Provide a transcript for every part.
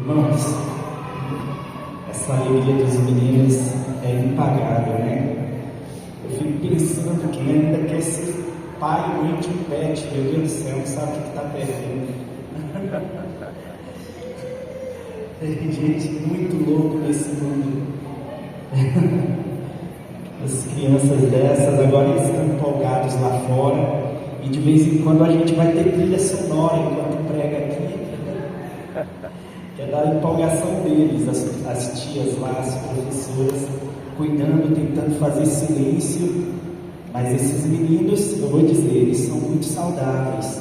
Irmãos, essa alegria dos meninos é impagável, né? Eu fico pensando que ainda quer ser pai e mãe de um pet, meu Deus do céu, não sabe o que está perdendo. Tem gente muito louca nesse mundo. As crianças dessas agora estão empolgados lá fora, e de vez em quando a gente vai ter trilha sonora enquanto prega aqui. Que é da empolgação deles, as tias lá, as professoras, cuidando, tentando fazer silêncio. Mas esses meninos, eu vou dizer, eles são muito saudáveis.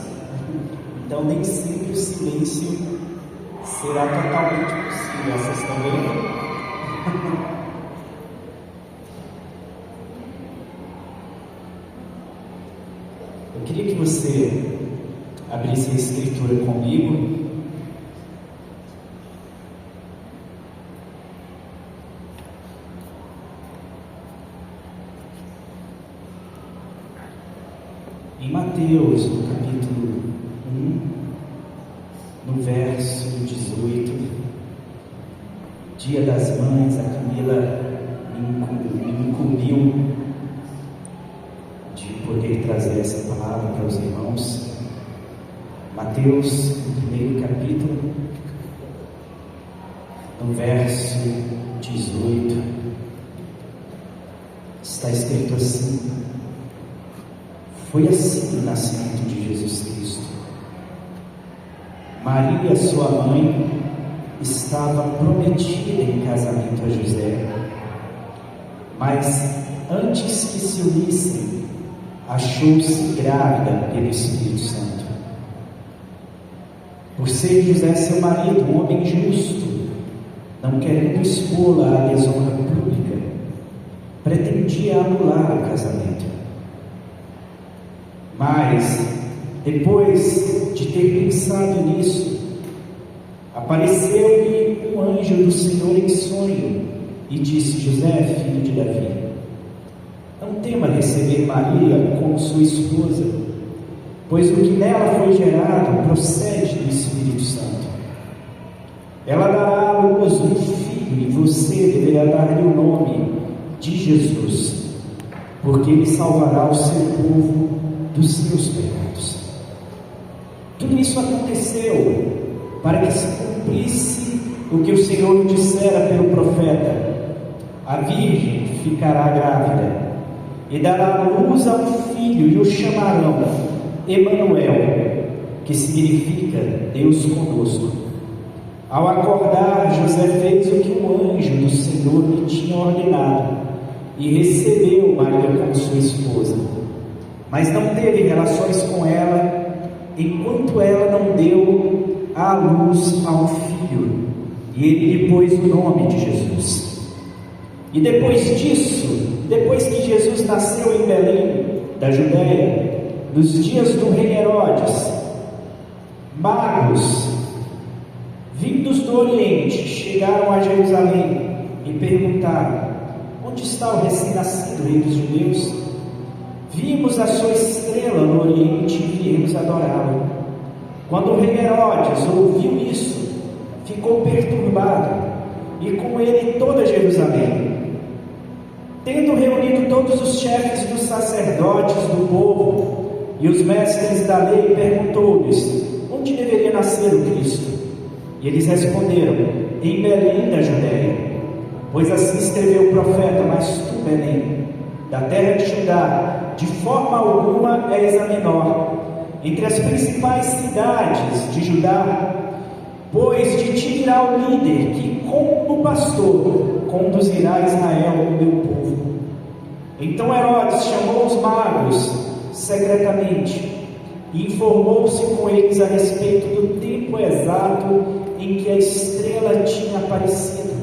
Então nem sempre o silêncio será totalmente possível. Vocês estão vendo? Eu queria que você abrisse a escritura comigo. Em Mateus, no capítulo 1, no verso 18, Dia das Mães, a Camila me incumbiu de poder trazer essa palavra para os irmãos. Mateus, no primeiro capítulo, no verso 18, está escrito assim: foi assim o nascimento de Jesus Cristo. Maria, sua mãe, estava prometida em casamento a José, mas antes que se unissem, achou-se grávida pelo Espírito Santo. Por ser José seu marido, um homem justo, não querendo expô-la à desonra pública, pretendia anular o casamento. Mas, depois de ter pensado nisso, apareceu-lhe um anjo do Senhor em sonho e disse: José, filho de Davi, não tema receber Maria como sua esposa, pois o que nela foi gerado procede do Espírito Santo. Ela dará à luz um filho e você deverá dar-lhe o nome de Jesus, porque ele salvará o seu povo dos seus pecados. Tudo isso aconteceu para que se cumprisse o que o Senhor dissera pelo profeta: a virgem ficará grávida e dará luz a um filho e o chamarão Emanuel, que significa Deus conosco. Ao acordar, José fez o que um anjo do Senhor lhe tinha ordenado e recebeu Maria como sua esposa. Mas não teve relações com ela enquanto ela não deu à luz a um filho, e ele lhe pôs o nome de Jesus. E depois disso, depois que Jesus nasceu em Belém, da Judéia, nos dias do rei Herodes, magos vindos do Oriente chegaram a Jerusalém e perguntaram: onde está o recém-nascido rei dos judeus? Vimos a sua estrela no Oriente e viemos adorá-lo. Quando o rei Herodes ouviu isso, ficou perturbado, e com ele toda Jerusalém. Tendo reunido todos os chefes dos sacerdotes do povo e os mestres da lei, perguntou-lhes: onde deveria nascer o Cristo? E eles responderam: em Belém da Judéia, pois assim escreveu o profeta: mas tu, Belém, da terra de Judá, de forma alguma és a menor entre as principais cidades de Judá, pois de ti virá o líder que, como pastor, conduzirá Israel, o meu povo. Então Herodes chamou os magos secretamente e informou-se com eles a respeito do tempo exato em que a estrela tinha aparecido.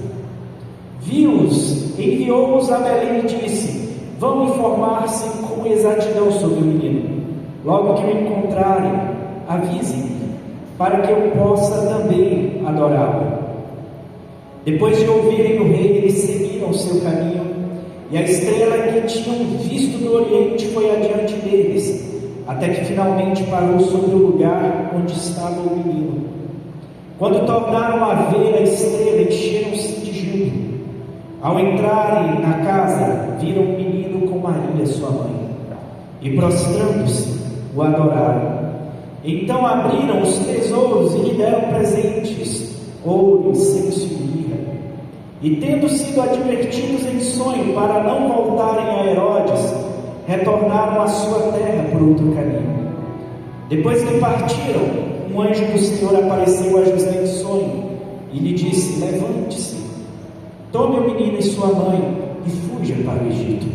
Viu-os, enviou-os a Belém e disse: vão informar-se com exatidão sobre o menino. Logo que o encontrarem, avisem-me, para que eu possa também adorá-lo. Depois de ouvirem o rei, eles seguiram o seu caminho, e a estrela que tinham visto do Oriente foi adiante deles, até que finalmente parou sobre o lugar onde estava o menino. Quando tornaram a ver Ao entrarem na casa, viram um menino com Maria, sua mãe, e prostrando-se, o adoraram. Então abriram os tesouros e lhe deram presentes, ouro, incenso e mirra. E tendo sido advertidos em sonho para não voltarem a Herodes, retornaram à sua terra por outro caminho. Depois que partiram, um anjo do Senhor apareceu a José em sonho e lhe disse: levante-se, tome o menino e sua mãe e fuja para o Egito.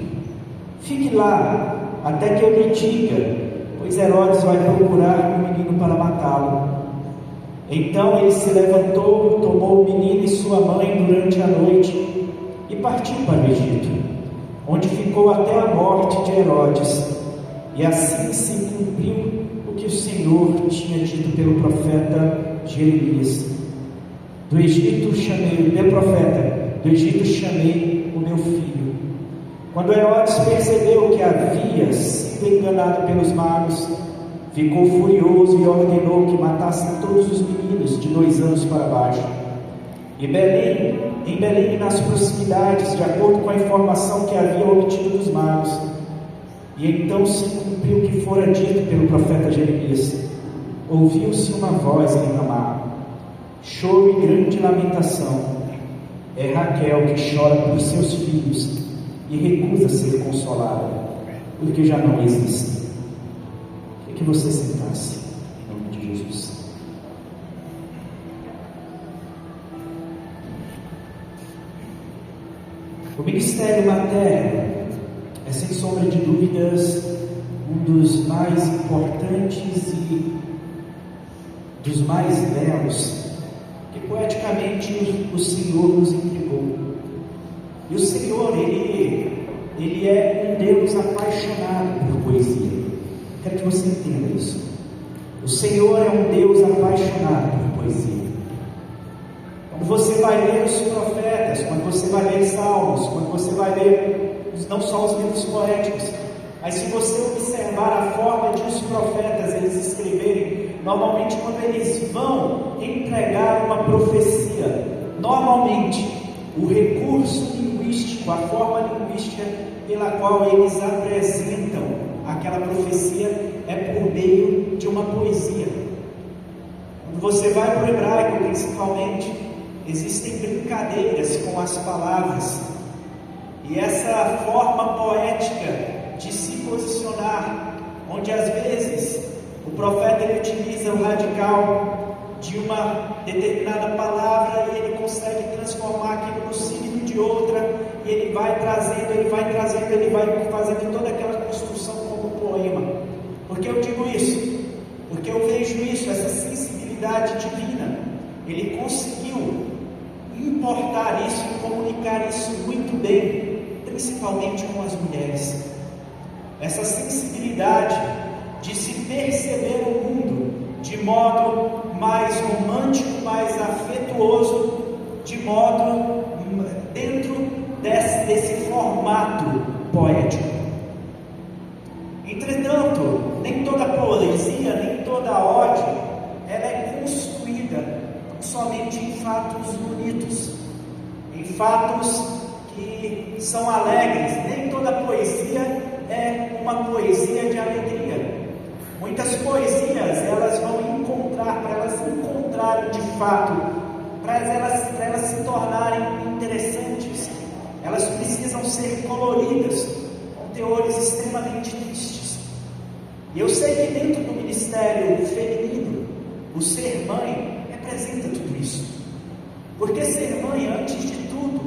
Fique lá até que eu lhe diga, pois Herodes vai procurar o menino para matá-lo. Então ele se levantou, tomou o menino e sua mãe durante a noite e partiu para o Egito, onde ficou até a morte de Herodes. E assim se cumpriu o que o Senhor tinha dito pelo profeta Jeremias: do Egito chamei, meu profeta, do Egito chamei o meu filho. Quando Herodes percebeu que havia sido enganado pelos magos, ficou furioso e ordenou que matassem todos os meninos de 2 anos para baixo. Em Belém e nas proximidades, de acordo com a informação que havia obtido dos magos. E então se cumpriu o que fora dito pelo profeta Jeremias: ouviu-se uma voz em Ramá, choro e grande lamentação. É Raquel que chora por seus filhos e recusa ser consolada, porque já não existem. Queria que você sentasse, em nome de Jesus. O ministério materno é, sem sombra de dúvidas, um dos mais importantes e dos mais belos que poeticamente o Senhor nos entregou. E o Senhor, Ele é um Deus apaixonado por poesia. Quero que você entenda isso. O Senhor é um Deus apaixonado por poesia. Quando você vai ler os profetas, quando você vai ler Salmos, quando você vai ler não só os livros poéticos, mas se você observar a forma de os profetas eles escreverem, normalmente quando eles vão entregar uma profecia, normalmente o recurso linguístico, a forma linguística pela qual eles apresentam aquela profecia é por meio de uma poesia. Quando você vai para o hebraico principalmente, existem brincadeiras com as palavras, e essa forma poética de se posicionar, onde às vezes o profeta ele utiliza o radical de uma determinada palavra e ele consegue transformar aquilo no signo de outra, e ele vai trazendo, ele vai fazendo toda aquela construção como um poema. Por que eu digo isso? Porque eu vejo isso, essa sensibilidade divina. Ele conseguiu importar isso e comunicar isso muito bem, principalmente com as mulheres. Essa sensibilidade de se perceber o mundo de modo mais romântico, mais afetuoso, de modo dentro desse formato poético. Entretanto, nem toda poesia, nem toda ode, ela é construída somente em fatos bonitos, em fatos que são alegres. Nem toda poesia é uma poesia de alegria. Muitas poesias, elas vão encontrar, para elas encontrarem de fato, para elas se tornarem interessantes, elas precisam ser coloridas, com teores extremamente tristes. E eu sei que dentro do ministério feminino, o ser mãe representa tudo isso. Porque ser mãe, antes de tudo,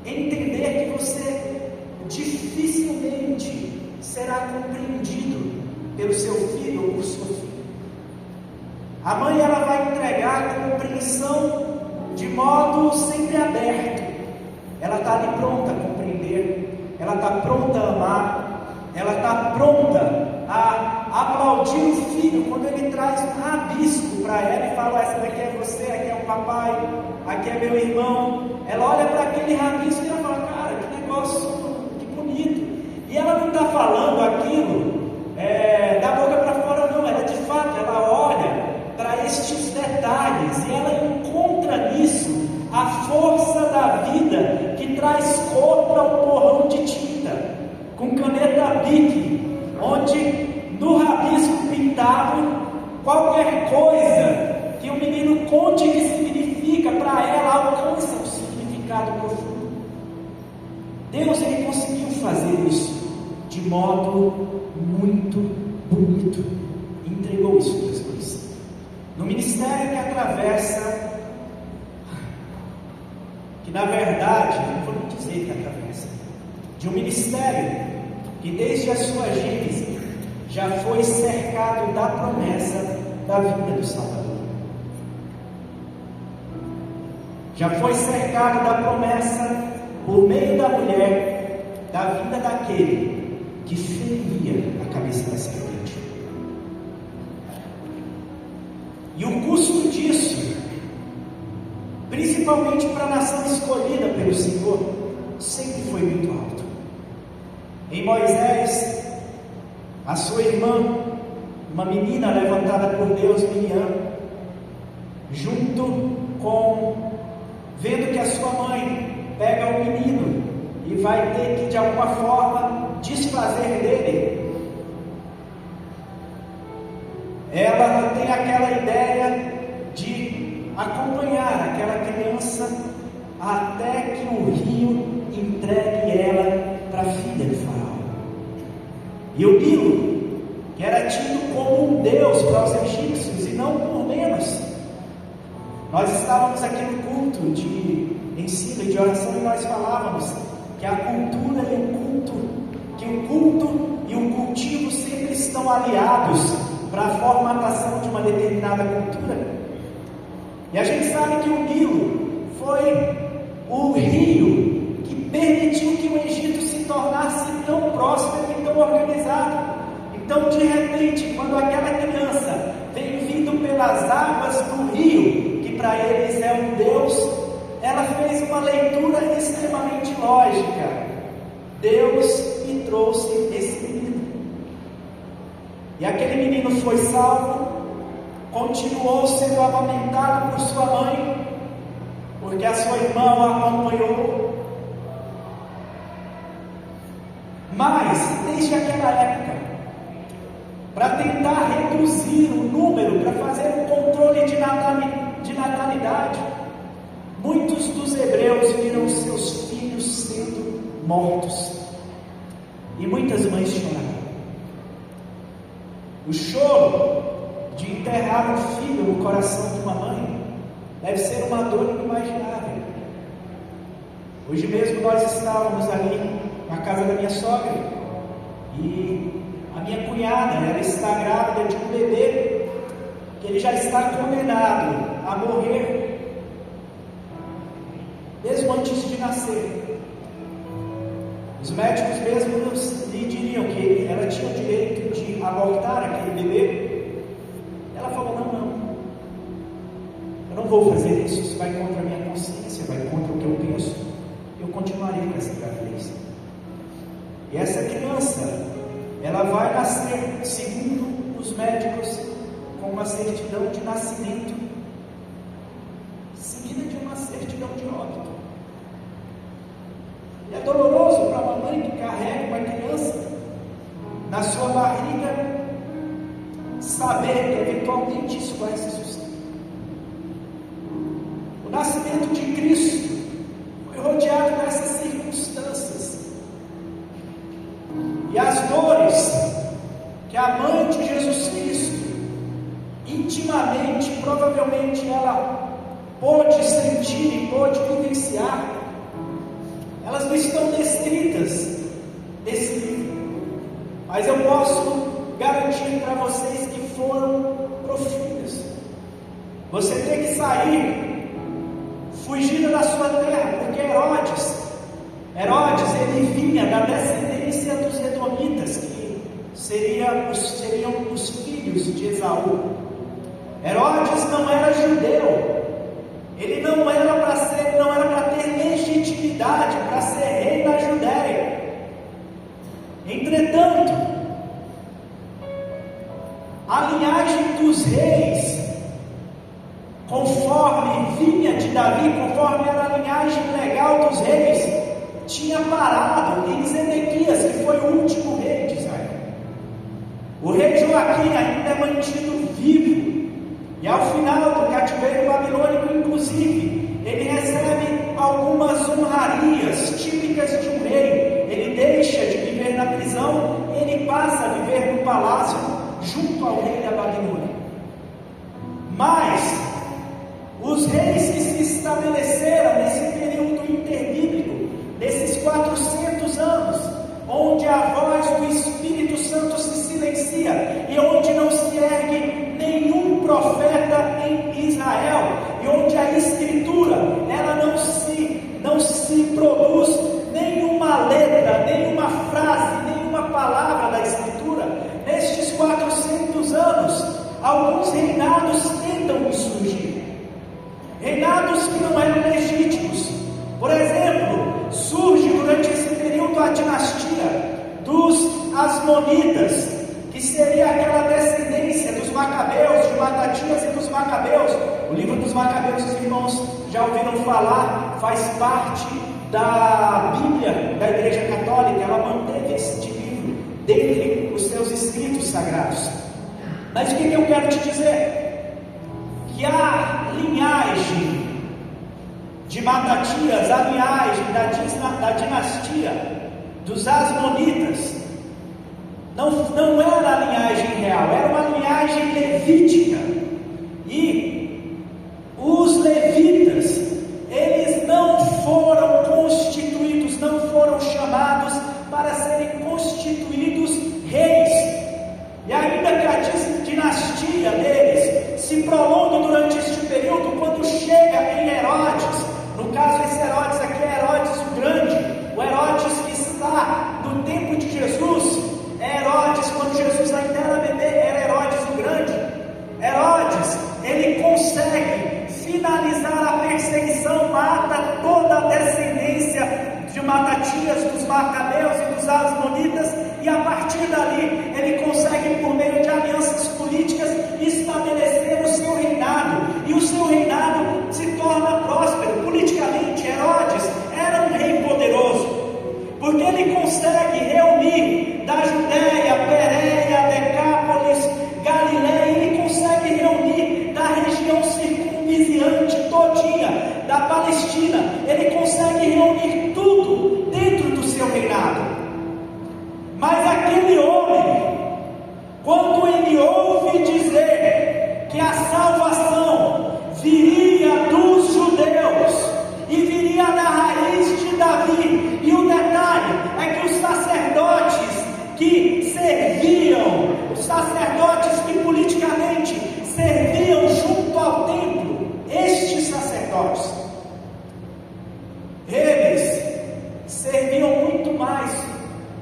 é entender que você dificilmente será compreendido pelo seu filho ou por sua filha. A mãe, ela vai entregar a compreensão de modo sempre aberto. Ela está ali pronta a compreender, ela está pronta a amar, ela está pronta a aplaudir o filho quando ele traz um rabisco para ela e fala: essa daqui é você, aqui é o papai, aqui é meu irmão. Ela olha para aquele rabisco e ela fala: cara, que negócio, que bonito. E ela não está falando aquilo da boca para fora, não. Ela de fato, ela olha para estes detalhes e ela encontra nisso a força da vida e traz cor para um borrão de tinta, com caneta Bic, onde no rabisco pintado, qualquer coisa que o menino conte que significa para ela alcança um significado profundo. Deus, ele conseguiu fazer isso de modo muito bonito, entregou isso para Jesus. No ministério que atravessa, que na verdade, não vou dizer que atravessa, de um ministério que desde a sua gênese já foi cercado da promessa da vinda do Salvador. Já foi cercado da promessa, por meio da mulher, da vinda daquele que feria a cabeça da serpente. E o custo disso, principalmente para a nação escolhida pelo Senhor, sempre foi muito alto. Em Moisés, a sua irmã, uma menina levantada por Deus, Miriam, junto com, vendo que a sua mãe pega o menino e vai ter que de alguma forma desfazer dele, ela tem aquela ideia de acompanhar aquela criança até que o rio entregue ela para a filha de Faraó. E o Nilo, que era tido como um deus para os egípcios e não por menos. Nós estávamos aqui no culto de ensino e de oração e nós falávamos que a cultura e o culto, que o culto e o cultivo sempre estão aliados para a formatação de uma determinada cultura. E a gente sabe que o Nilo foi o rio que permitiu que o Egito se tornasse tão próspero e tão organizado. Então, de repente, quando aquela criança vem vindo pelas águas do rio, que para eles é um Deus, ela fez uma leitura extremamente lógica. Deus me trouxe esse menino. E aquele menino foi salvo, continuou sendo amamentado por sua mãe, porque a sua irmã o acompanhou. Mas, desde aquela época, para tentar reduzir o número, para fazer um controle de natalidade, muitos dos hebreus viram seus filhos sendo mortos, e muitas mães choraram. O choro de enterrar um filho no coração de uma mãe deve ser uma dor inimaginável. Hoje mesmo nós estávamos ali na casa da minha sogra e a minha cunhada, ela está grávida de um bebê que ele já está condenado a morrer mesmo antes de nascer. Os médicos mesmo lhe diriam que ela tinha o direito de abortar aquele bebê. Ela falou: não, eu não vou fazer isso, isso vai contra a minha consciência, vai contra o que eu penso, eu continuarei com essa gravidez. E essa criança, ela vai nascer, segundo os médicos, com uma certidão de nascimento, seguida de uma certidão de óbito. E é doloroso para uma mãe que carrega uma criança na sua barriga, saber que eventualmente isso vai se suceder. O nascimento de Cristo foi rodeado dessas circunstâncias. E as dores que a mãe de Jesus Cristo, intimamente, provavelmente ela pôde sentir e pôde vivenciar, elas não estão descritas nesse livro, mas eu posso garantir para vocês que foram profundas. Você tem que sair fugindo da sua terra, porque Herodes ele vinha da descendência dos Edomitas, que seriam os filhos de Esaú. Herodes não era judeu, ele não era para ter legitimidade para ser rei na Judéia. Entretanto, a linhagem dos reis, conforme vinha de Davi, conforme era a linhagem legal dos reis, tinha parado em Zedequias, que foi o último rei de Israel. O rei Joaquim ainda é mantido vivo, e ao final do cativeiro babilônico, inclusive, ele recebe algumas honrarias típicas de um rei. Ele deixa de viver na prisão, ele passa a viver no palácio junto ao rei da Babilônia. Mas os reis que se estabeleceram nesse período interbíblico, nesses 400 anos, onde a voz do Espírito Santo se silencia e onde não se ergue nenhum profeta em Israel, e onde a Escritura ela não se produz nenhuma letra, nenhuma frase, nenhuma palavra da Escritura. Nestes 400 anos, alguns reinados tentam surgir, reinados que não eram legítimos. Por exemplo, surge durante esse período a dinastia dos Asmonitas, que seria aquela descendência dos Macabeus, de Matatias e dos Macabeus. O livro dos Macabeus, os irmãos já ouviram falar, faz parte da Bíblia da Igreja Católica. Ela manteve este livro dentre os seus escritos sagrados. Mas o que eu quero te dizer? Que a linhagem de Matatias, a linhagem da dinastia dos Asmonitas, não era a linhagem real, era uma linhagem levítica. E os levitas, eles não foram constituídos, não foram chamados para serem constituídos reis. E ainda que a dinastia deles se prolongue durante este período, quando chega em Herodes, no caso esse Herodes aqui é Herodes o Grande, o Herodes que está no tempo de Jesus, é Herodes, quando Jesus ainda era bebê, era Herodes o Grande. Herodes, ele consegue finalizar a perseguição, mata toda a descendência de Matatias, dos Macabeus e dos Asmonitas, e a partir dali, ele consegue, por meio de alianças políticas, estabelecer o seu reinado, e o seu reinado se torna próspero. Politicamente, Herodes era um rei poderoso, porque ele consegue reunir da Judéia, Pérea, Decápolis, Galiléia, ele consegue reunir da região circunvizinante todinha, da Palestina, ele consegue reunir tudo dentro do seu reinado. Mas aquele homem, quando ele ouve dizer que a salvação viria dos judeus e viria da raiz de Davi, e o detalhe é que os sacerdotes que serviam, os sacerdotes que politicamente serviam junto ao templo, estes sacerdotes, eles serviam muito mais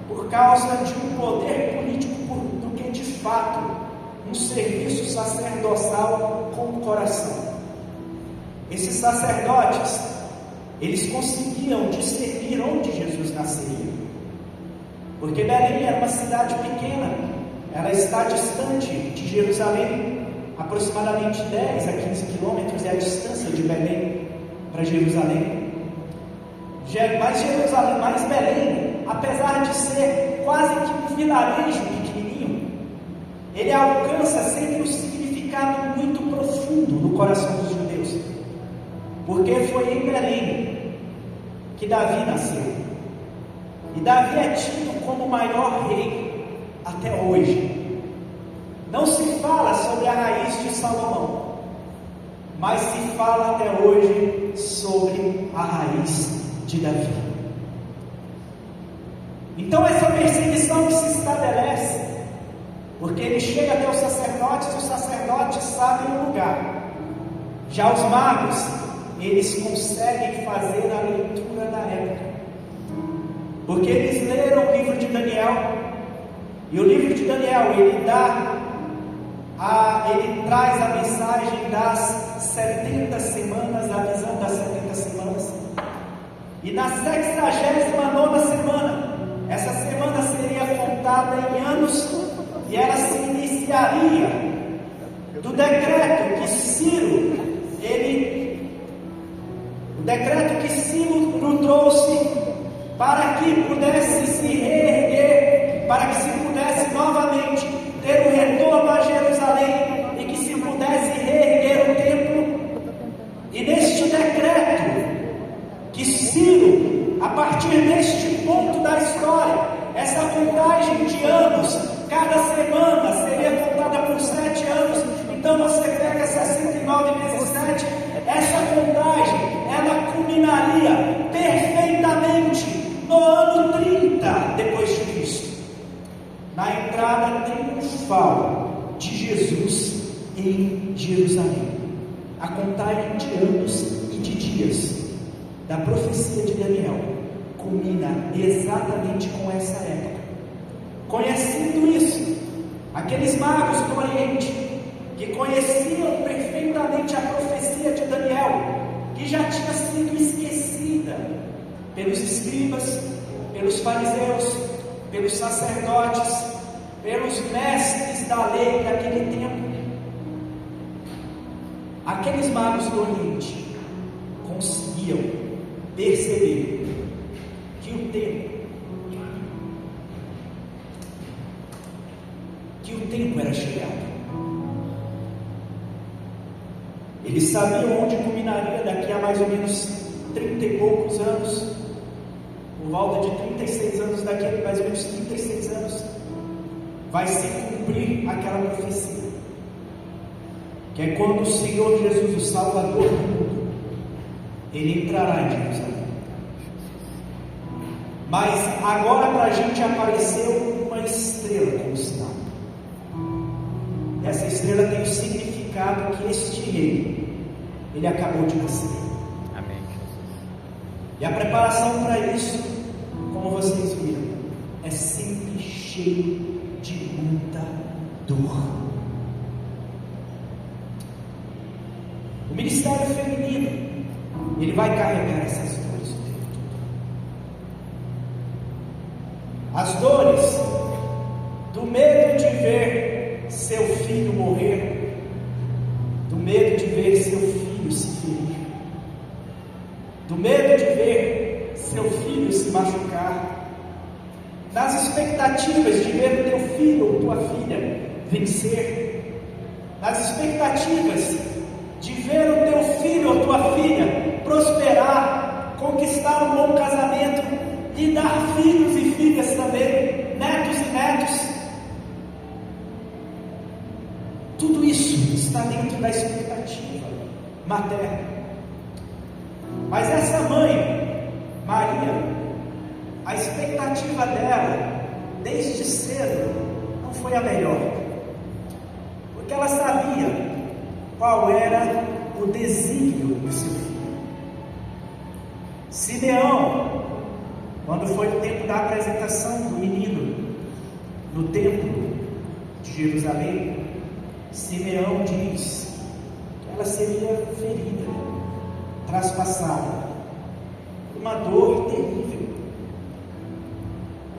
por causa de um poder político do que de fato um serviço sacerdotal com o coração. Esses sacerdotes, eles conseguiam discernir onde Jesus nasceria, porque Belém era uma cidade pequena, ela está distante de Jerusalém, aproximadamente 10 a 15 quilômetros é a distância de Belém para Jerusalém. Mas Belém, apesar de ser quase que um vilarejo pequenininho, ele alcança sempre um significado muito profundo no coração dos judeus, porque foi em Belém que Davi nasceu, e Davi é tido como o maior rei até hoje. Não se fala sobre a raiz de Salomão, mas se fala até hoje sobre a raiz de Davi. Então essa perseguição que se estabelece, porque ele chega até os sacerdotes sabem o lugar. Já os magos, eles conseguem fazer a leitura da época, porque eles leram o livro de Daniel, e o livro de Daniel, ele traz a mensagem das 70 semanas, a visão das 70 semanas, e na 69ª semana, essa semana seria contada em anos, e ela se iniciaria do decreto que Ciro trouxe para que pudesse se reerguer, para que se pudesse novamente ter um retorno a Jerusalém e que se pudesse reerguer o templo. E neste decreto que Ciro, a partir deste ponto da história, essa contagem de anos, cada semana seria contada por 7 anos, então você pega 69 vezes 7, essa contagem, ela culminaria perfeitamente no ano 30 depois de Cristo, na entrada triunfal de Jesus em Jerusalém. A contagem de anos e de dias da profecia de Daniel culmina exatamente com essa época. Conhecendo isso, aqueles magos do Oriente que conheciam perfeitamente a profecia de Daniel, que já tinha sido esquecida pelos escribas, pelos fariseus, pelos sacerdotes, pelos mestres da lei daquele tempo, aqueles magos do Oriente conseguiam perceber que o tempo era chegado. Eles sabiam onde culminaria daqui a mais ou menos 30 e poucos anos, por volta de 36 anos, daqui a mais ou menos 36 anos, vai se cumprir aquela profecia, que é quando o Senhor Jesus, o Salvador do mundo, Ele entrará em Jerusalém. Mas agora para a gente apareceu uma estrela como sinal. Essa estrela tem o significado que este rei, ele acabou de nascer. Amém, Jesus. E a preparação para isso, como vocês viram, é sempre cheio de muita dor. O ministério feminino, ele vai carregar essas dores o tempo todo. As dores do medo de ver seu filho morrer, do medo de ver seu filho se ferir, do medo de ver seu filho se machucar, das expectativas de ver o teu filho ou tua filha vencer, das expectativas de ver o teu filho ou tua filha prosperar, conquistar um bom casamento, lhe dar filhos e filhas também, netos e netos. Tudo isso está dentro da expectativa materna. Mas essa mãe, Maria, a expectativa dela, desde cedo, não foi a melhor, porque ela sabia qual era o desígnio do seu filho. Simeão, quando foi o tempo da apresentação do menino no templo de Jerusalém, Simeão diz que ela seria ferida, traspassada, uma dor terrível,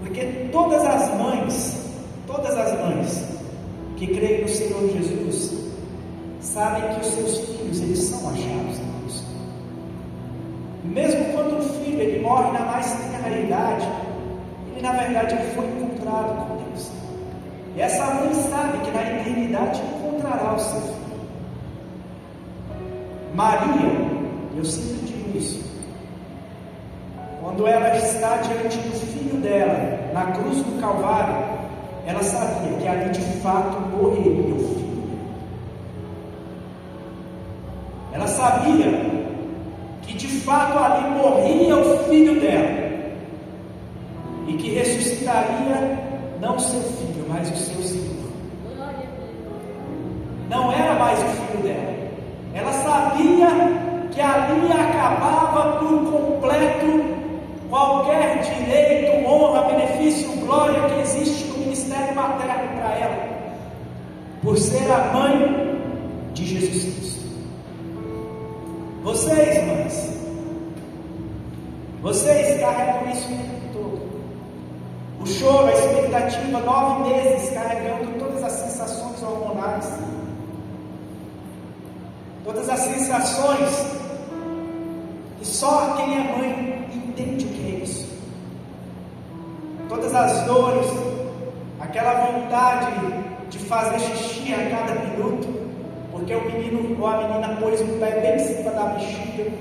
porque todas as mães que creem no Senhor Jesus sabem que os seus filhos, eles são achados em Deus. Mesmo quando um filho ele morre na mais tenra idade, ele na verdade ele foi encontrado com Deus. E essa mãe sabe que na eternidade encontrará o seu filho. Maria, eu sempre digo isso, quando ela está diante do filho dela, na cruz do Calvário, ela sabia que ali de fato morreria o filho. Ela sabia que de fato ali morria o filho dela, e que ressuscitaria não o seu filho, mas o seu Senhor. Não era mais o filho dela. Ela sabia que ali acabava por completo qualquer direito, honra, benefício, glória que existe no ministério materno para ela, por ser a mãe de Jesus Cristo. Vocês, mães, vocês carregam isso o tempo todo. O choro, a expectativa, 9 meses carregando todas as sensações hormonais, todas as sensações que só quem é mãe entende o que é isso. todas as dores, aquela vontade de fazer xixi a cada minuto, porque o menino ou a menina pôs o pé bem em cima da bexiga.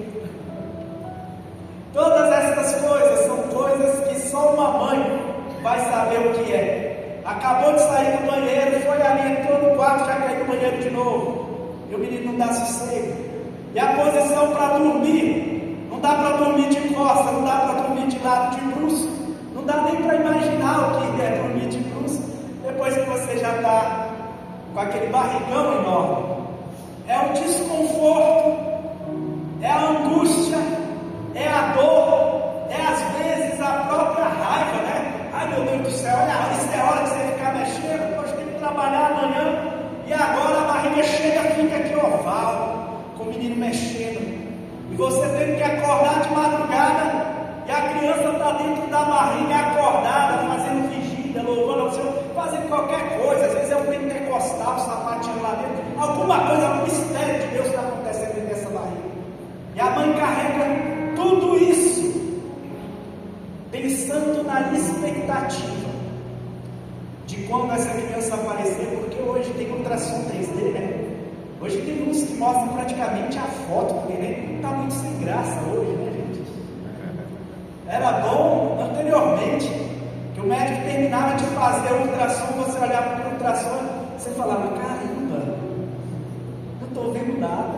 Todas essas coisas são coisas que só uma mãe vai saber o que é. Acabou de sair do banheiro, foi ali, entrou no quarto, já caiu no banheiro de novo. E o menino não dá sossego. E a posição para dormir, não dá para dormir de costas, não dá para dormir de lado, de bruço. Não dá nem para imaginar o que é dormir de bruço, depois que você já está com aquele barrigão enorme. É o desconforto, é a angústia, é a dor, é às vezes a própria raiva, né? Ai meu Deus do céu, olha, isso é hora de você ficar mexendo, poxa, tem que trabalhar amanhã, e agora a barriga chega, fica aqui oval, com o menino mexendo, e você tem que acordar de madrugada, e a criança está dentro da barriga acordada, fazendo vigília, louvando ao Senhor, fazendo qualquer coisa, às vezes é um pentecostal, sapatinho lá dentro, alguma coisa, algum mistério de Deus está acontecendo dentro dessa barriga, e a mãe carrega tudo isso, pensando na expectativa de quando essa criança aparecer, porque hoje tem ultrassom 3D, né? Hoje tem uns que mostram praticamente a foto, porque nem está muito sem graça hoje, né, gente? Era bom anteriormente, que o médico terminava de fazer o ultrassom, você olhava para o ultrassom, você falava, caramba, não estou vendo nada.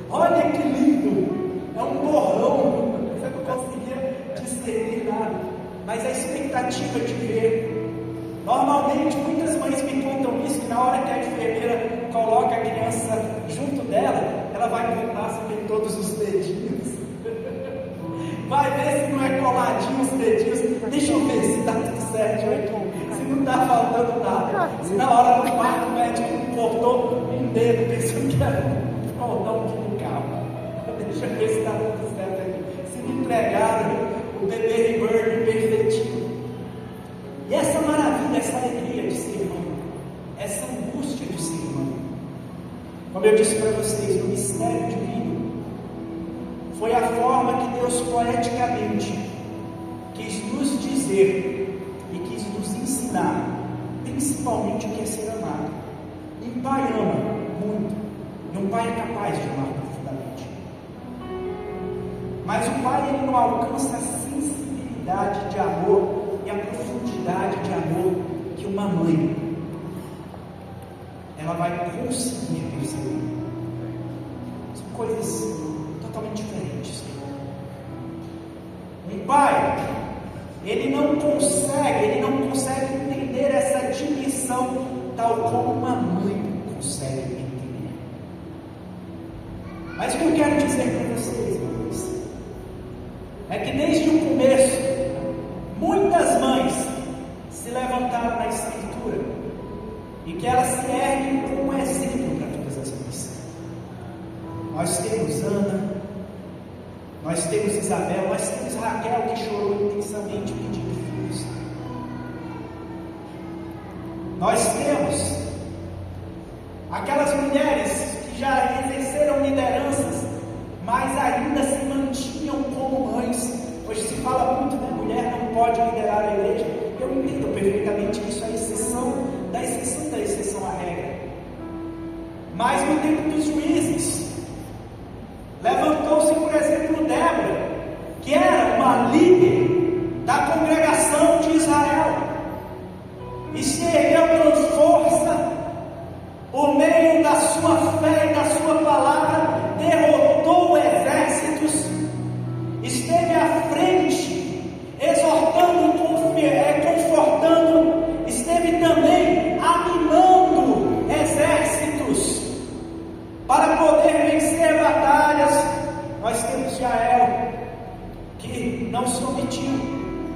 Olha que lindo, é um borrão, você não conseguia discernir nada, mas a expectativa de ver. Normalmente, muitas mães me contam isso, que na hora que a enfermeira coloca a criança junto dela, ela vai contar se tem todos os dedinhos, vai ver se não é coladinho os dedinhos, deixa eu ver se está tudo certo aqui, se não está faltando nada, se na hora do parto o médico não cortou um dedo, pensando que era um cordão umbilical, deixa eu ver se está tudo certo aqui, se me entregaram o bebê reborn perfeitinho. E essa maravilha, essa alegria de ser irmão, essa angústia de ser irmão, como eu disse para vocês, no mistério divino, foi a forma que Deus poeticamente quis nos dizer e quis nos ensinar, principalmente o que é ser amado. Um pai ama muito, e um pai é capaz de amar profundamente. Mas o pai, ele não alcança a sensibilidade de amor e a profundidade de amor que uma mãe ela vai conseguir perceber. São coisas totalmente diferentes. Um pai, ele não consegue entender essa dimensão tal como uma mãe consegue entender. Mas o que eu quero dizer para vocês, irmãos, é que desde o começo muitas mães se levantaram na Escritura e que elas se erguem como exemplo para todas as mães. Nós temos Ana, nós temos Isabel, nós temos Raquel, que chorou intensamente pedindo filhos. Nós temos aquelas mulheres que já exerceram lideranças, mas ainda se mantinham como mães. Hoje se fala muito, né? Mulher não pode liderar a igreja. Eu entendo perfeitamente que isso é exceção da exceção à regra. Mas no tempo dos juízes, levantou-se, por exemplo, Débora, que era uma líder da congregação de Israel, e se ergueu com força, por meio da sua fé e da sua palavra, derrotou exércitos, esteve à frente, exortando, confortando, esteve também animando exércitos para poder vencer batalhas. Nós temos Jael, que não se omitiu,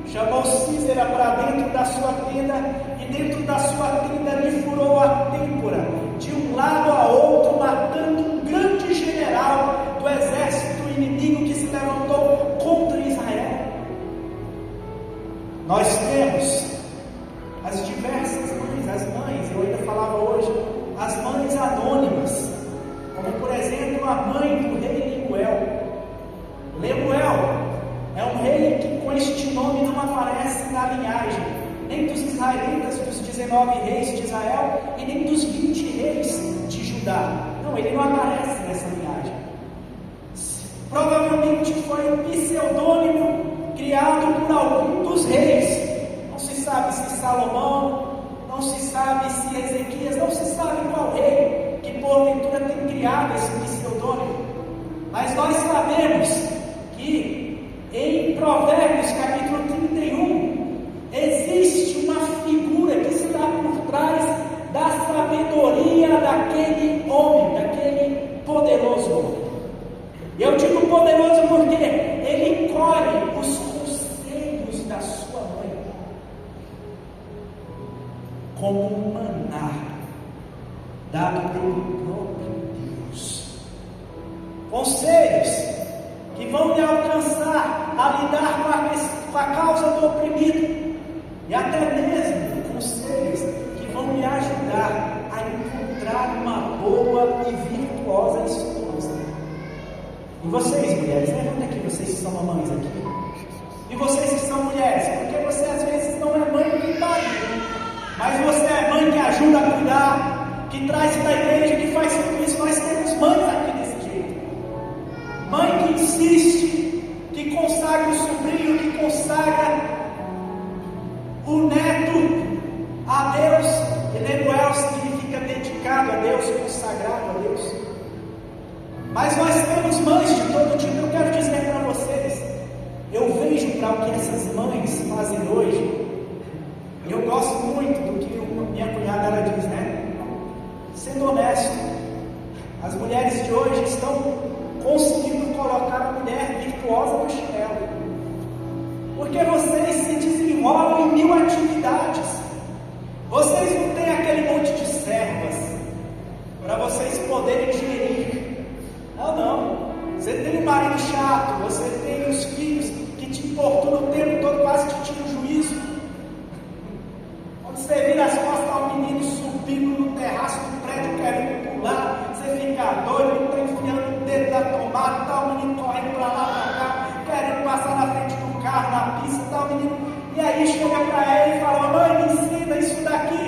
chamou Císera para dentro da sua tenda, e dentro da sua tenda lhe furou a têmpora, de um lado a outro, matando um grande general do exército inimigo que se levantou contra Israel. Nós temos as diversas mães, eu ainda falava hoje, as mães anônimas, como por exemplo a mãe do rei Lemuel. Lemuel é um rei que com este nome não aparece linhagem, nem dos israelitas, dos 19 reis de Israel, e nem dos 20 reis de Judá. Não, ele não aparece nessa linhagem. Provavelmente foi um pseudônimo criado por algum dos reis. Não se sabe se Salomão, não se sabe se Ezequias, não se sabe qual rei que porventura tem criado esse pseudônimo. Mas nós sabemos que em Provérbios capítulo 31 existe uma figura que está por trás da sabedoria daquele homem, daquele poderoso homem. Eu digo poderoso porque ele colhe os conselhos da sua mãe como um maná dado pelo próprio Deus. Conselhos que vão me alcançar a lidar com a causa do oprimido, e até mesmo conselhos que vão me ajudar a encontrar uma boa e virtuosa esposa. E vocês, mulheres, levanta aqui, vocês que são mamães aqui. E vocês que são mulheres, porque você às vezes não é mãe que pariu, mas você é mãe que ajuda a cuidar, que traz para a igreja, que faz tudo isso. Nós temos mães aqui desse jeito. Mãe que insiste, que consagra o sobrinho, que consagra o neto a Deus. Emanuel significa dedicado a Deus, consagrado a Deus. Mas nós temos mães de todo tipo. Eu quero dizer para vocês, eu vejo para o que essas mães fazem hoje. Eu gosto muito do que minha cunhada ela diz, né? Sendo honesto, as mulheres de hoje estão conseguindo colocar a mulher virtuosa no chinelo, porque vocês se desenrolam em 1000 atividades. Vocês não têm aquele monte de servas para vocês poderem gerir. Não. Você tem um marido chato, você tem os filhos que te importunam o tempo todo, quase te tiram o juízo. Quando você vira as costas, está o menino subindo no terraço do prédio querendo pular, você fica doido, está enfiando o dedo da tomada, está o menino correndo para lá, para cá, querendo passar na frente do carro, na pista, está o menino. E aí chega para ela e fala: mãe, me ensina isso daqui.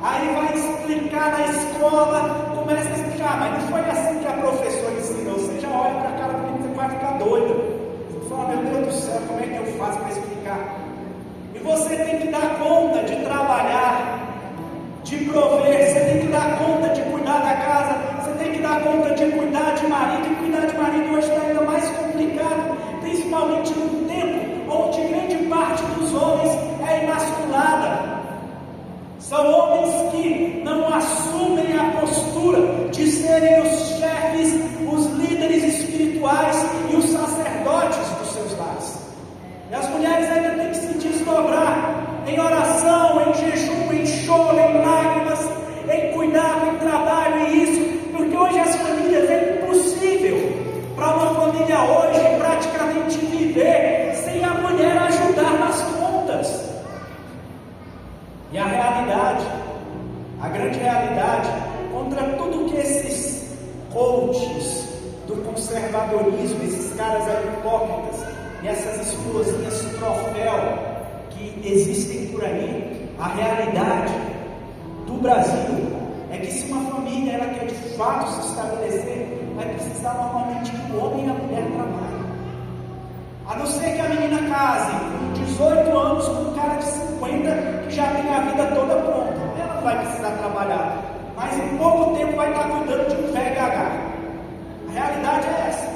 Aí vai explicar na escola, começa a explicar, mas não foi assim que a professora ensinou. Você já olha para a cara do menino, você vai ficar doido. Você fala: meu Deus do céu, como é que eu faço para explicar? E você tem que dar conta de trabalhar, de prover, você tem que dar conta de cuidar da casa, você tem que dar conta de cuidar de marido. E cuidar de marido hoje está ainda mais complicado, principalmente num tempo onde grande parte dos homens é imasculada. São homens que não assumem a postura de serem os chefes, os líderes espirituais e os sacerdotes dos seus lares. E as mulheres ainda têm que se desdobrar em oração, em jejum, em choro, em lágrimas, em cuidado, em trabalho e isso, porque hoje as famílias é impossível para uma família hoje praticamente viver sem a mulher ajudar nas contas. E a realidade, a grande realidade, contra tudo que esses coaches do conservadorismo, esses caras hipócritas e essas esposinhas troféu que existem por aí, a realidade do Brasil é que se uma família ela quer de fato se estabelecer, vai precisar normalmente que o homem e a mulher trabalhem. A não ser que a menina case com 18 anos com um cara de 50 que já tem a vida toda pronta. Ela não vai precisar trabalhar, mas em pouco tempo vai estar cuidando de um VHH. A realidade é essa.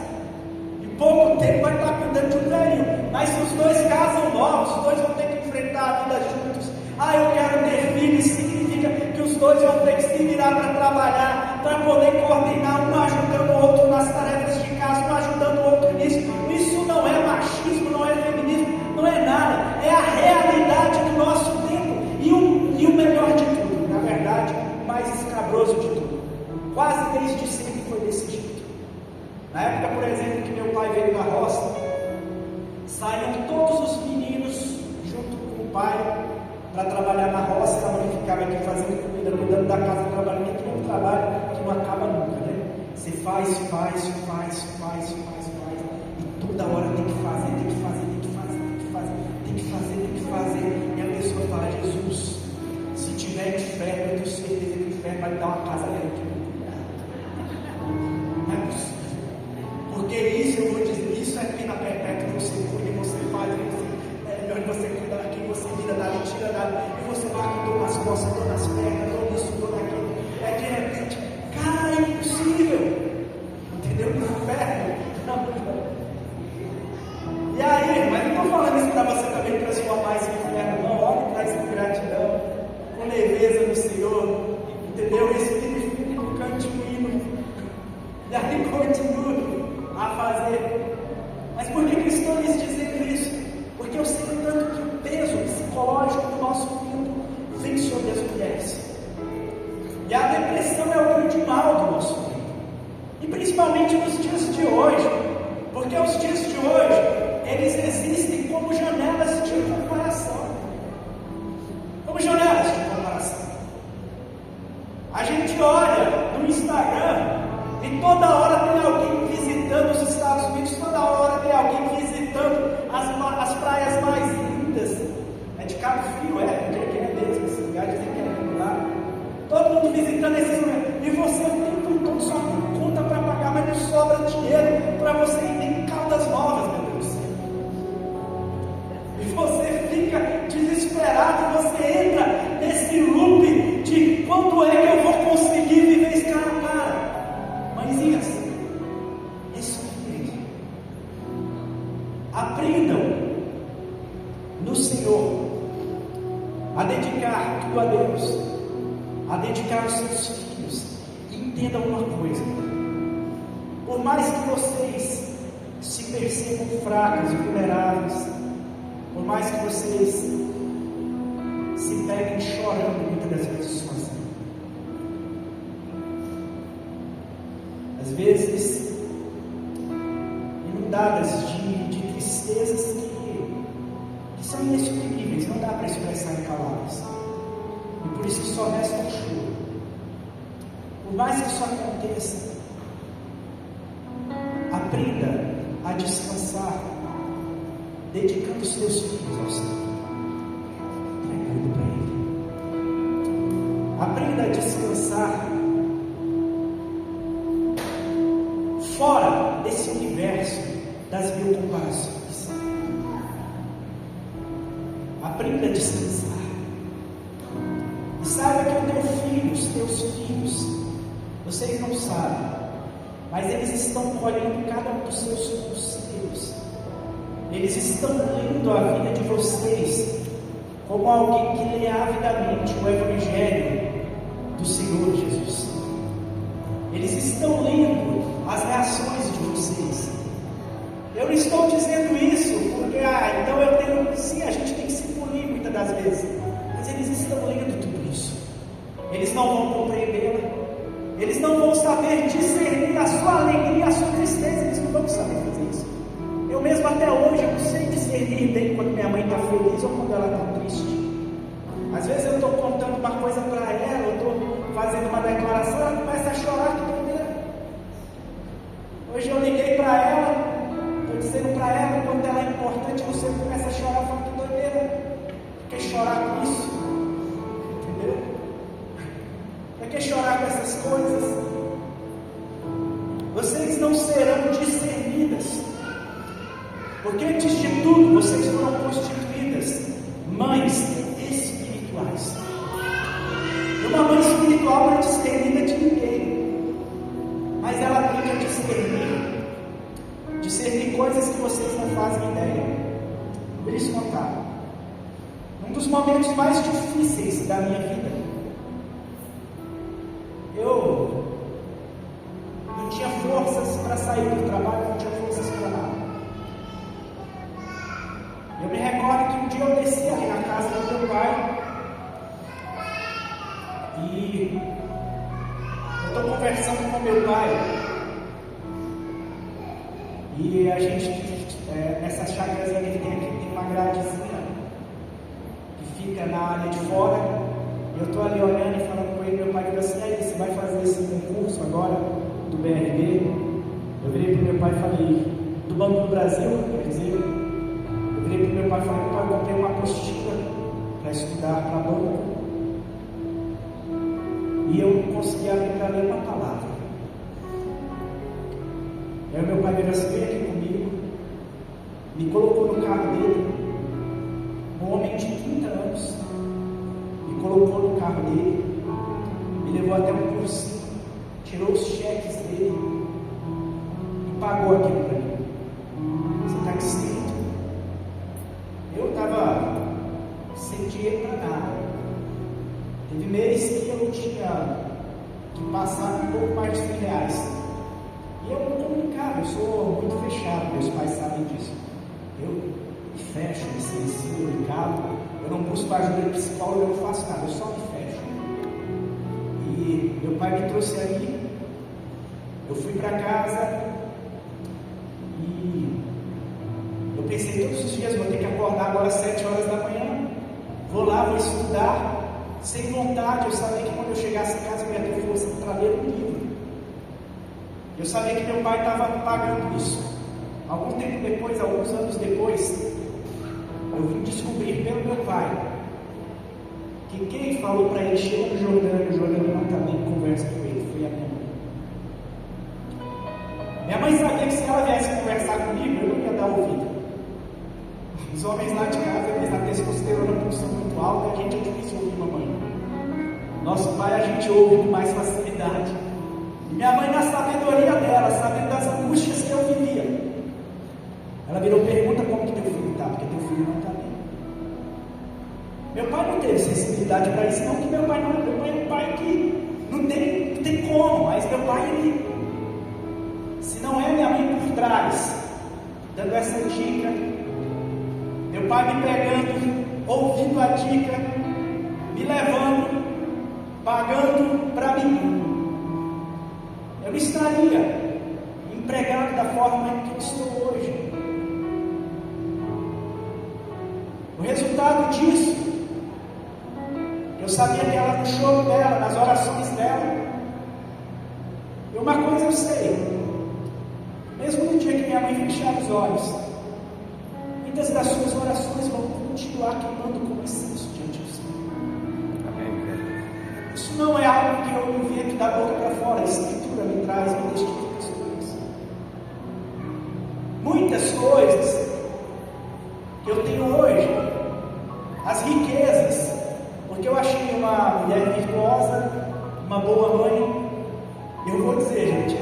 Em pouco tempo vai estar cuidando de um velhinho. Mas se os dois casam novos, os dois vão ter que enfrentar a vida juntos. Eu quero ter filhos, significa que os dois vão ter que se virar para trabalhar, para poder coordenar, um ajudando o outro nas tarefas de casa, um ajudando o outro nisso. Isso não é machismo, não é feminismo, não é nada, é a realidade do nosso tempo. E o melhor de tudo, na verdade, o mais escabroso de tudo, quase desde sempre foi desse jeito. Na época, por exemplo, que meu pai veio da roça, saíam todos os meninos junto com o pai para trabalhar na roça. A mãe ficava aqui fazendo comida, cuidando da casa, trabalhando, que é um trabalho que não acaba nunca, né? Você faz, e toda hora tem que fazer, vai dar uma casa grande. Não é possível. Porque isso, eu vou dizer, isso é pena perpétua, você cuida, você faz, você cuida daqui, você vira dali, tira dali, e você vai com dor nas costas, dor nas pernas, dor nisso, dor naquilo. É de repente, cara, é impossível. Entendeu? Inferno. E aí, mas não estou falando isso para você também transformar esse inferno, não. Olhe para isso com gratidão, com leveza no Senhor, entendeu? Espírito, cante um hino, e aí continue a fazer. Mas por que estou lhes dizendo isso? Porque eu sei tanto que o peso psicológico do nosso tempo vem sobre as mulheres. E a depressão é o grande mal do nosso tempo. E principalmente nos dias de hoje, porque os dias de hoje eles existem como janelas de comparação. Como janelas de comparação. A gente olha no Instagram e toda hora tem alguém visitando os Estados Unidos, toda hora tem alguém visitando as praias mais lindas. É de Cabo Frio, porque é mesmo, esse lugar dizem que é lindo lá. Todo mundo visitando esses lugares. E você o tempo todo só tem conta para pagar, mas não sobra dinheiro para você ir em Caldas Novas, meu Deus do céu. E você fica desesperado, você entra nesse loop de quando é que eu vou conseguir viver esse cara a cara. Mãezinhas, respirem. Aprendam no Senhor a dedicar tudo a Deus, a dedicar os seus filhos. E entendam uma coisa: por mais que vocês se percebam fracos e vulneráveis, por mais que vocês se peguem chorando muitas das vezes sozinhos, às vezes inundadas de tristezas que são inexprimíveis, não dá para expressar em palavras, e por isso que só resta um choro. Por mais que isso aconteça, aprenda a descansar, dedicando os seus filhos ao Senhor, entregando para Ele. Aprenda a descansar fora desse universo das mil comparações. Aprenda a descansar. E saiba que o teu filho, os teus filhos, vocês não sabem, mas eles estão colhendo cada um dos seus conselhos. Eles estão lendo a vida de vocês como alguém que lê avidamente o Evangelho do Senhor Jesus. Eles estão lendo as reações de vocês. Eu não estou dizendo isso porque, então eu tenho, sim, a gente tem que se polir muitas das vezes, mas eles estão lendo tudo isso. Eles não vão compreendê-la, eles não vão saber discernir a sua alegria, a sua tristeza, eles não vão saber fazer isso. Eu mesmo até hoje eu não sei discernir bem quando minha mãe está feliz ou quando ela está triste. Às vezes eu estou contando uma coisa para ela, eu estou fazendo uma declaração, ela começa a chorar, que doideira. Hoje eu liguei para ela, estou dizendo para ela quanto ela é importante, você começa a chorar, eu falo, que doideira. Quer chorar com isso? Entendeu? Quer chorar com essas coisas? Vocês não serão discernidas, porque antes de tudo vocês foram constituídas mães espirituais. E uma mãe espiritual não é discernida de ninguém, mas ela aprende a discernir coisas que vocês não fazem ideia. Por isso contar, um dos momentos mais difíceis da minha vida, eu não tinha forças para sair do trabalho, não tinha forças para nada. Eu me recordo que um dia eu desci ali na casa do meu pai e eu estou conversando com meu pai e a gente, nessa chácarazinha que tem aqui, tem uma gradezinha que fica na área de fora. Eu estou ali olhando e falando com ele, meu pai falou assim: aí, você vai fazer esse concurso agora do BRB? Eu virei para o meu pai e falei, do Banco do Brasil, quer dizer, eu virei para o meu pai e falei, pai, eu comprei uma apostila para estudar para banco. e eu não conseguia lembrar nenhuma palavra. Aí meu pai veio assim, aqui comigo, me colocou no carro dele, um homem de 30 anos, me colocou no carro dele, me levou até um cursinho, tirou os cheques dele e pagou aquilo para mim. Você está distrito? Eu estava sem dinheiro para nada. Teve mês que eu tinha que passar um pouco mais de R$100. E eu não comunicava, eu sou muito fechado, meus pais sabem disso. Eu me fecho, me silencio, me calo, eu não busco ajuda de psicólogo, eu não faço nada, eu só me fecho. E meu pai me trouxe ali, eu fui para casa e eu pensei todos os dias, vou ter que acordar agora às 7 horas da manhã, vou lá, vou estudar, sem vontade. Eu sabia que quando eu chegasse em casa eu ia ter força para ler um livro. Eu sabia que meu pai estava pagando isso. Algum tempo depois, alguns anos depois, eu vim descobrir pelo meu pai que quem falou para ele, chega no Jordano, o Jordano não também conversa com ele, foi a minha mãe. Minha mãe sabia que se ela viesse conversar comigo, eu não ia dar ouvido. Os homens lá de casa, eles na testosterona pulsão muito alta, a gente é difícil ouvir mamãe. Nosso pai a gente ouve com mais facilidade. E minha mãe, na sabedoria dela, sabendo das angústias que eu vivia, ela virou pergunta: como que teu filho está? Porque teu filho não está bem. Meu pai não teve sensibilidade para isso, não, que meu pai não é. Meu pai é um pai que não tem como, mas meu pai, ele, se não é minha mãe por trás, dando essa dica, meu pai me pegando, ouvindo a dica, me levando, pagando para mim, eu não estaria empregado da forma que eu estou hoje. O resultado disso, eu sabia que ela, no choro dela, nas orações dela, e uma coisa eu sei, mesmo no dia que minha mãe fechar os olhos, muitas das suas orações vão continuar queimando como incenso diante do Senhor. Isso não é algo que eu invento da boca para fora, a Escritura me traz, me testifica sobre isso. Muitas coisas que eu tenho hoje, as riquezas, porque eu achei uma mulher virtuosa, uma boa mãe. Eu vou dizer, gente,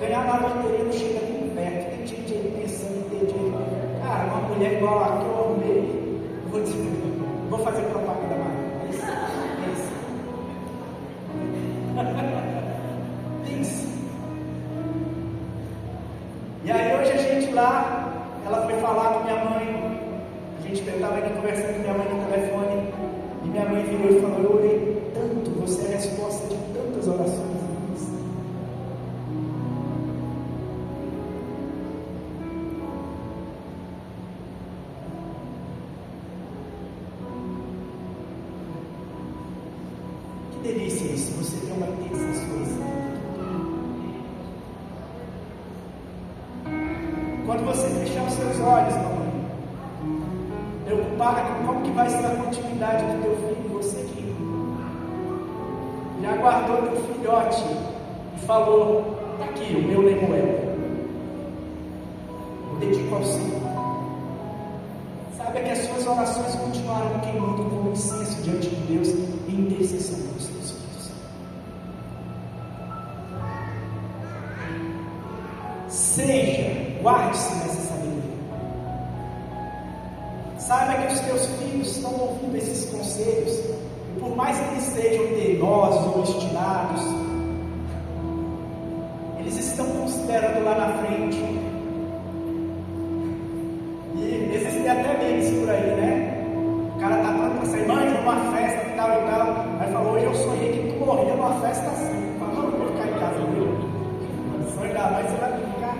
ganhar na loteria não chega nem perto. Tem gente aí pensando em ter dinheiro. Cara, uma mulher igual a que eu arrumei, eu vou dizer, vou fazer propaganda mais. Pense. E aí hoje a gente lá, ela foi falar com minha mãe, a gente estava ainda conversando com minha mãe no telefone, e minha mãe virou e falou: eu orei tanto, você é a resposta de tantas orações. Que delícia isso, você tem uma intenção. Quando você fechar os seus olhos, mamãe, preocupada com como que vai ser a continuidade do teu filho, você que já guardou teu filhote e falou: está aqui o meu Lemuel, eu dedico ao Senhor. Saiba que as suas orações continuarão queimando como incenso diante de Deus em intercessão pelos teus filhos. Guarde-se nessa sabedoria. Saiba que os teus filhos estão ouvindo esses conselhos, e por mais que eles sejam teimosos ou obstinados, eles estão considerando lá na frente. E existem até memes por aí, né? O cara tá pronto para sair, mãe, numa festa e tal. Aí falou: hoje eu sonhei que tu morria numa festa assim. Fala: não, eu vou ficar em casa, viu? Sonhar, mas você vai ficar.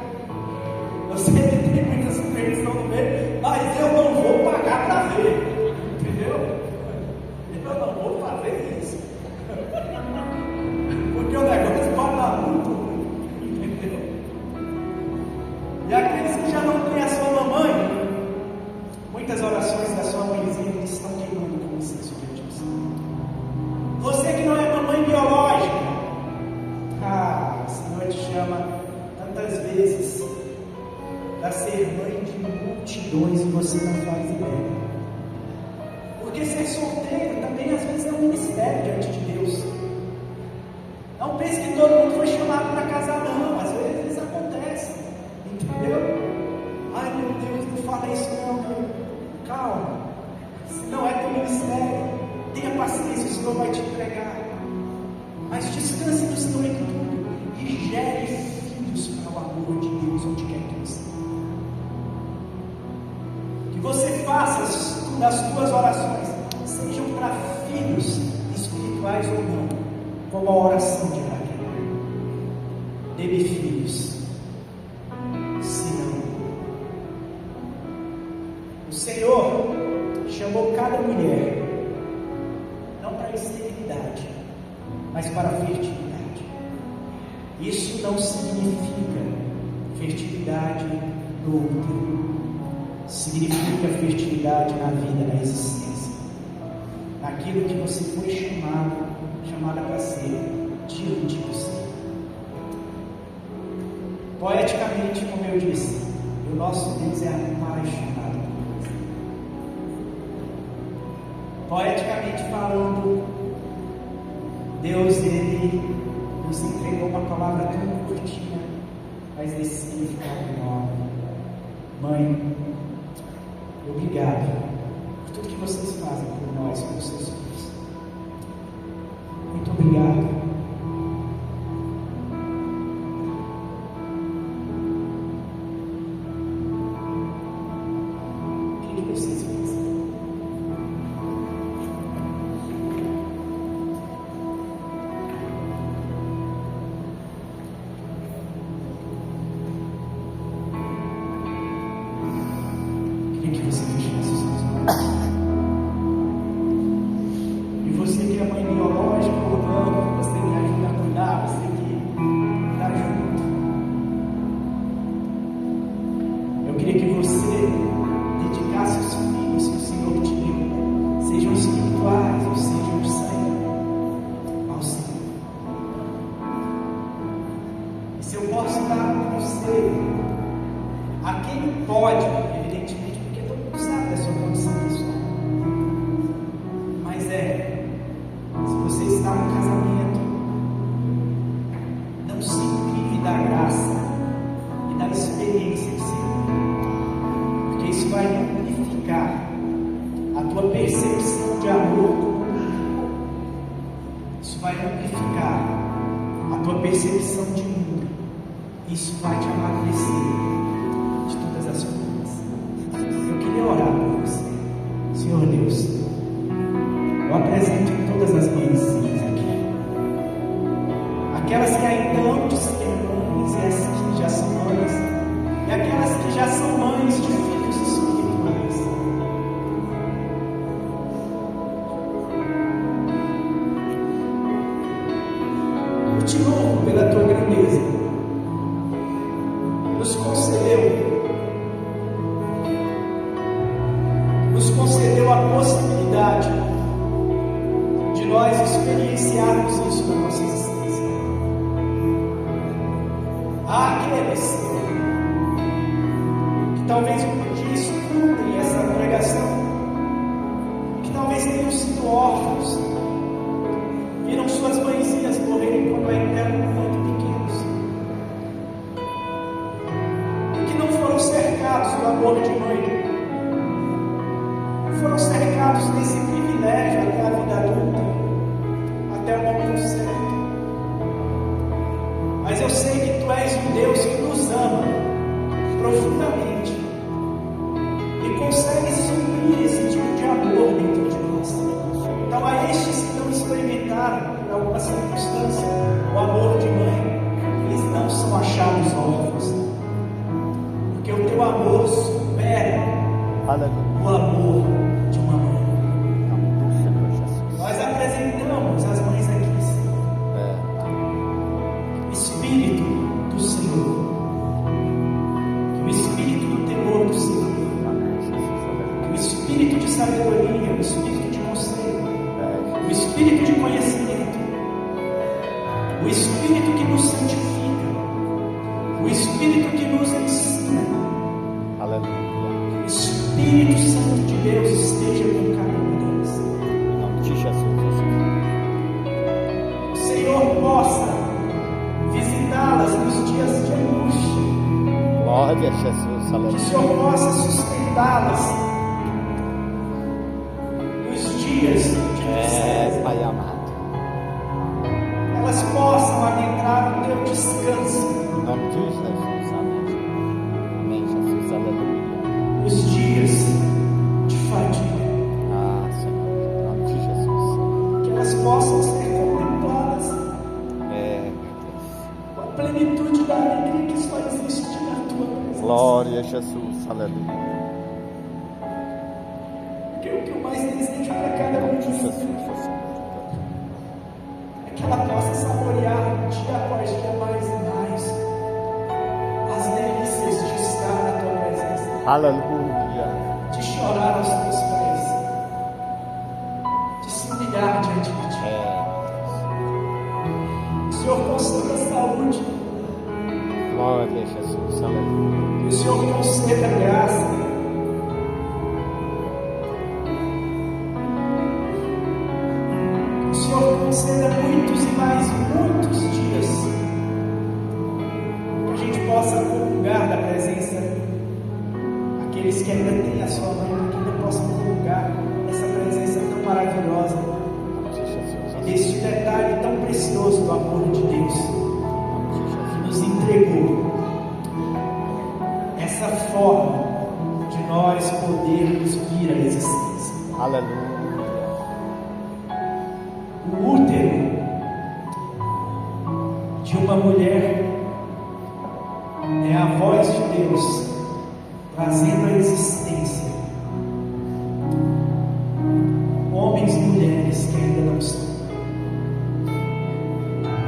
Eu sei que tem muita superstição no meio, mas eu não vou pagar para ver, entendeu? Eu não vou fazer isso, porque o negócio pode dar muito ruim, entendeu? E aqueles que já não têm a sua mamãe, muitas orações da sua mãezinha estão queimando como incenso diante do Senhor. Você que não é mamãe biológica, para ser mãe de multidões e você não faz ideia. Porque ser solteiro também às vezes é um ministério diante de Deus. Não pense que todo mundo foi chamado para casar, não. Às vezes acontece, entendeu? Ai meu Deus, não fala isso não, meu. Calma, se não é teu ministério, tenha paciência, o Senhor vai te entregar. Mas descanse no Senhor em tudo e gere filhos para o amor de Deus onde quer que você. Que você faça das tuas orações sejam para filhos espirituais ou não, como a oração de Raquel. Dê-me filhos, senão o Senhor chamou cada mulher não para a esterilidade, mas para a fertilidade. Isso não significa fertilidade no útero, significa fertilidade na vida, na existência, naquilo que você foi chamada para ser diante do Senhor. Poeticamente, como eu disse, o nosso Deus é apaixonado por você. Poeticamente falando, Deus, Ele nos entregou uma palavra tão curtinha, mas desse significado enorme. Mãe, obrigado por tudo que vocês fazem por nós, por seus filhos. Muito obrigado. O que vocês fazem? Que você fechasse os seus olhos. E você que é mãe biológica ou não, você me ajuda a cuidar, você que está junto. Eu queria que você dedicasse os filhos que o Senhor te deu, sejam espirituais ou sejam de sangue, ao Senhor. E se eu posso dar um conselho a quem pode, evidentemente, sabe da sua condição pessoal, mas se você está no casamento, não se prive da graça e da experiência de ser mãe, porque isso vai amplificar a tua percepção de amor, isso vai amplificar a tua percepção de mundo, isso vai te amadurecer de todas as coisas. Eu queria orar por você. Senhor Deus, eu apresento todas as mãezinhas aqui, aquelas que ainda não de ser mães e as que já são mães, e aquelas que já são mães de filhos espirituais. Eu te louvo pela tua grandeza, nos concedeu a possibilidade de nós experienciarmos isso na nossa existência. Há aqueles que talvez um dia escutem essa pregação, que talvez tenham sido órfãos, viram suas mãezinhas morrerem quando ainda eram muito pequenos, e que não foram cercados do amor de mãe, foram cercados desse privilégio até a vida adulta, até o momento certo. Mas eu sei que Tu és um Deus que nos ama profundamente e consegue suprir esse tipo de amor dentro de nós. Então, a estes que não experimentaram, por alguma circunstância, o amor de mãe, eles não são achados órfãos, porque o Teu amor supera o amor de uma mãe. Nós apresentamos as mães aqui, Senhor. Espírito do Senhor, que o Espírito do temor do Senhor, que o Espírito de sabedoria, o Espírito de conselho, o Espírito de conhecimento, o Espírito que nos santifica, o Espírito que nos ensina, Espírito Santo de Deus esteja com cada uma delas. Em nome de Jesus, O Senhor possa visitá-las nos dias de angústia. glória a Jesus, Que o aleluia. Senhor possa sustentá-las nos dias de tristeza. Pai amado, Elas possam adentrar no teu descanso em nome de Jesus, amém. Amém, Jesus, aleluia. nos dias de fadiga. Ah, Senhor, em nome de Jesus. Que elas possam ser contempladas Meu Deus. com a plenitude da alegria que só existe na tua presença. Glória a Jesus, aleluia. Porque o que eu mais desejo para cada um de Jesus, vocês Jesus. é que ela possa saborear dia após dia mais e mais as delícias de estar na tua presença, Aleluia. de chorar aos teus pés, de se humilhar diante de ti. Que o Senhor conceda saúde, Glória a Jesus, aleluia. que o Senhor conceda graça, que o Senhor conceda muitos e mais muitos dias, que a gente possa comungar da presença, aqueles que ainda têm a sua mãe, que ainda possam comungar essa presença tão maravilhosa, Em nome de Jesus, amém. este detalhe tão precioso do amor de Deus, Em nome de que Jesus. nos entregou essa forma de nós podermos vir à existência. Aleluia. O útero de uma mulher é a voz de Deus trazendo à existência homens e mulheres que ainda não estão.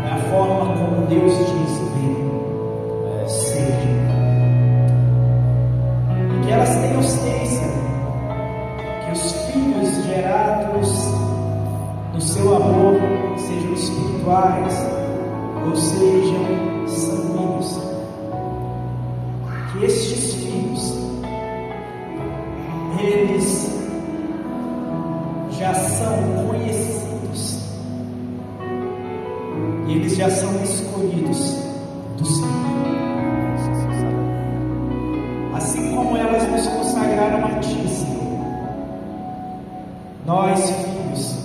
É a forma como Deus diz: venha, seja. E que elas tenham ciência que os filhos gerados no seu amor, sejam espirituais ou sejam sanguíneos, que estes filhos, eles já são conhecidos e eles já são escolhidos do Senhor. Jesus, aleluia. Assim como elas nos consagraram a Ti, Senhor, nós, filhos,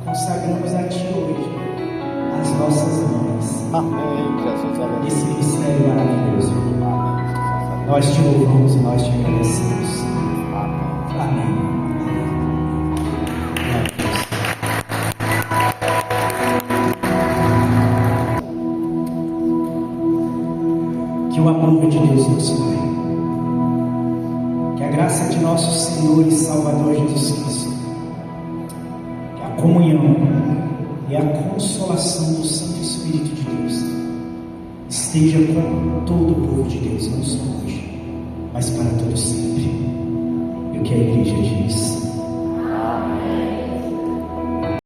consagramos a Ti hoje as nossas mães, Amém, Jesus, aleluia. nesse ministério maravilhoso. Amém, Jesus, aleluia. Nós te louvamos e nós te agradecemos. Amém. Amém. Que o amor de Deus, nosso Pai, que a graça de nosso Senhor e Salvador Jesus Cristo, que a comunhão e a consolação do Santo Espírito de Deus esteja com todo o povo de Deus, não só hoje, mas para todo sempre. E o que a igreja diz: